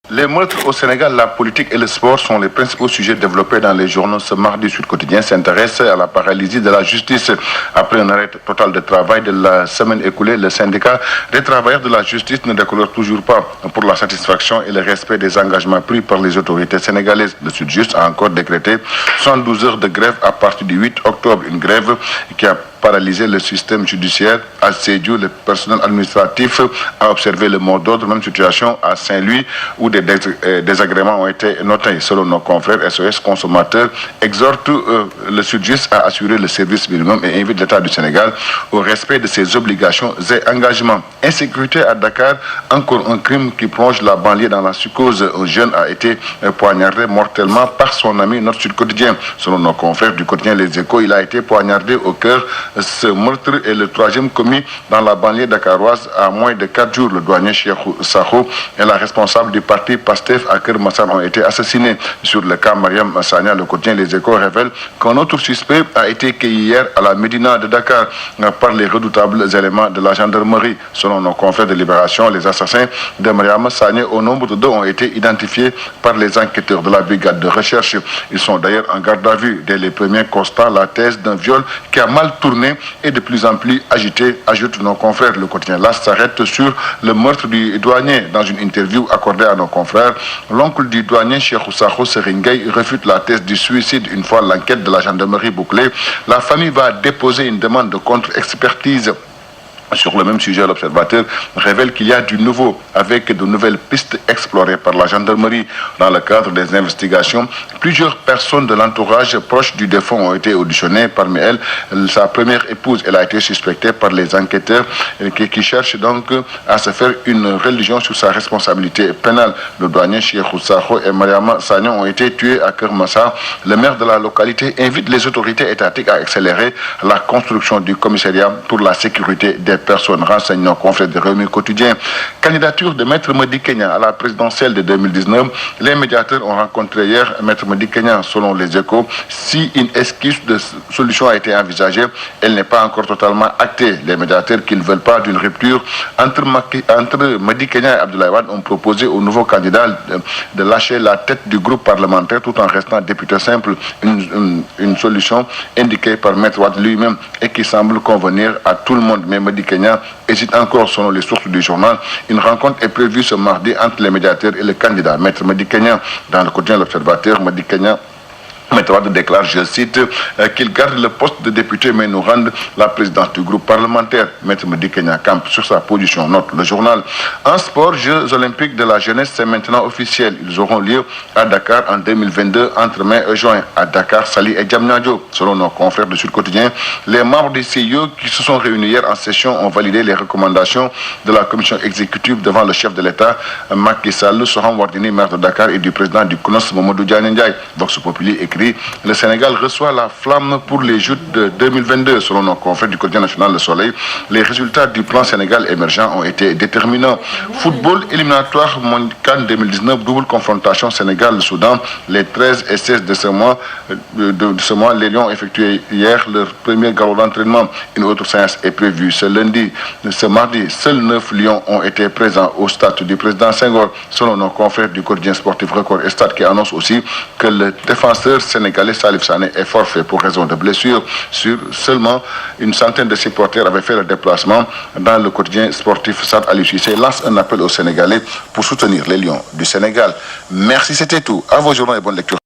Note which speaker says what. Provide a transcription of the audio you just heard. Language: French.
Speaker 1: Les meurtres au Sénégal, la politique et le sport sont les principaux sujets développés dans les journaux. Ce mardi, Sud Quotidien s'intéresse à la paralysie de la justice. Après un arrêt total de travail de la semaine écoulée, le syndicat des travailleurs de la justice ne décolore toujours pas pour la satisfaction et le respect des engagements pris par les autorités sénégalaises. Le Sud-Just a encore décrété 72 heures de grève à partir du 8 octobre. Une grève qui a paralysé le système judiciaire. À Sédhiou, le personnel administratif a observé le mot d'ordre. Même situation à Saint-Louis où des désagréments ont été notés. Selon nos confrères SOS Consommateurs, exhorte le Sud-Just à assurer le service minimum et invite l'État du Sénégal au respect de ses obligations et engagements. Insécurité à Dakar, encore un crime qui plonge la banlieue dans la psychose. Un jeune a été poignardé mortellement par son ami Notre Sud Quotidien. Selon nos confrères du quotidien Les Échos, il a été poignardé au cœur. Ce meurtre est le troisième commis dans la banlieue dakaroise à moins de 4 jours. Le douanier Cheikhou Sakho et la responsable du parti PASTEF à Keur Massar ont été assassinés. Sur le cas Mariam Sagna, le quotidien Les Échos révèle qu'un autre suspect a été cueilli hier à la Médina de Dakar par les redoutables éléments de la gendarmerie. Selon nos confrères de Libération, les assassins de Mariam Sagna au nombre de 2 ont été identifiés par les enquêteurs de la brigade de recherche. Ils sont d'ailleurs en garde à vue. Dès les premiers constats, la thèse d'un viol qui a mal tourné et de plus en plus agité, ajoute nos confrères. Le quotidien là s'arrête sur le meurtre du douanier. Dans une interview accordée à nos confrères, l'oncle du douanier Cheikhou Sakho Seringay refute la thèse du suicide. Une fois l'enquête de la gendarmerie bouclée, la famille va déposer une demande de contre-expertise. Sur le même sujet, l'observateur révèle qu'il y a du nouveau avec de nouvelles pistes explorées par la gendarmerie. Dans le cadre des investigations, plusieurs personnes de l'entourage proche du défunt ont été auditionnées. Parmi elles, sa première épouse. Elle a été suspectée par les enquêteurs qui cherchent donc à se faire une religion sur sa responsabilité pénale. Le douanier Cheikhou Sakho et Mariama Sagna ont été tués à Keur Massar. Le maire de la localité invite les autorités étatiques à accélérer la construction du commissariat pour la sécurité des personnes. Renseignent nos confrères de Rewmi Quotidien. Candidature de Maître Madi Kenya à la présidentielle de 2019. Les médiateurs ont rencontré hier Maître Madi Kenya. Selon les Échos, si une esquisse de solution a été envisagée, elle n'est pas encore totalement actée. Les médiateurs qui ne veulent pas d'une rupture entre Madi Kenya et Abdoulaye Wade ont proposé au nouveau candidat de lâcher la tête du groupe parlementaire tout en restant député simple. Une solution indiquée par Maître Wade lui-même et qui semble convenir à tout le monde. Mais Madi Kenya hésite encore selon les sources du journal. Une rencontre est prévue ce mardi entre les médiateurs et le candidat. Maître Madi Kenya, dans le quotidien L'Observateur, Madi Kenya Maître Wade déclare, je cite, qu'il garde le poste de député mais nous rende la présidence du groupe parlementaire. Maître Madi Kenya campe sur sa position, note le journal. En sport, Jeux olympiques de la jeunesse, c'est maintenant officiel. Ils auront lieu à Dakar en 2022 entre mai et juin. À Dakar, Saly et Diamniadio. Selon nos confrères de Sud Quotidien, les membres du CIO qui se sont réunis hier en session ont validé les recommandations de la commission exécutive devant le chef de l'État, Macky Sall, Soham Wardini, maire de Dakar, et du président du CNOS, Mamadou Diagne Ndiaye. Vox Populi écrit: le Sénégal reçoit la flamme pour les Jeux de 2022. Selon nos confrères du quotidien national Le Soleil, les résultats du plan Sénégal émergent ont été déterminants. Football éliminatoire CAN 2019, double confrontation Sénégal-Soudan. Les 13 et 16 de ce mois, les Lions ont effectué hier leur premier galop d'entraînement. Une autre séance est prévue ce lundi. Ce mardi, seuls 9 Lions ont été présents au stade du président Senghor. Selon nos confrères du quotidien sportif Record et Stade qui annonce aussi que le défenseur sénégalais Salif Sané est forfait pour raison de blessure. Sur seulement une centaine de supporters avaient fait le déplacement. Dans le quotidien sportif, Sad Ali Cissé lance un appel aux Sénégalais pour soutenir les Lions du Sénégal. Merci, c'était tout. À vos journaux et bonne lecture.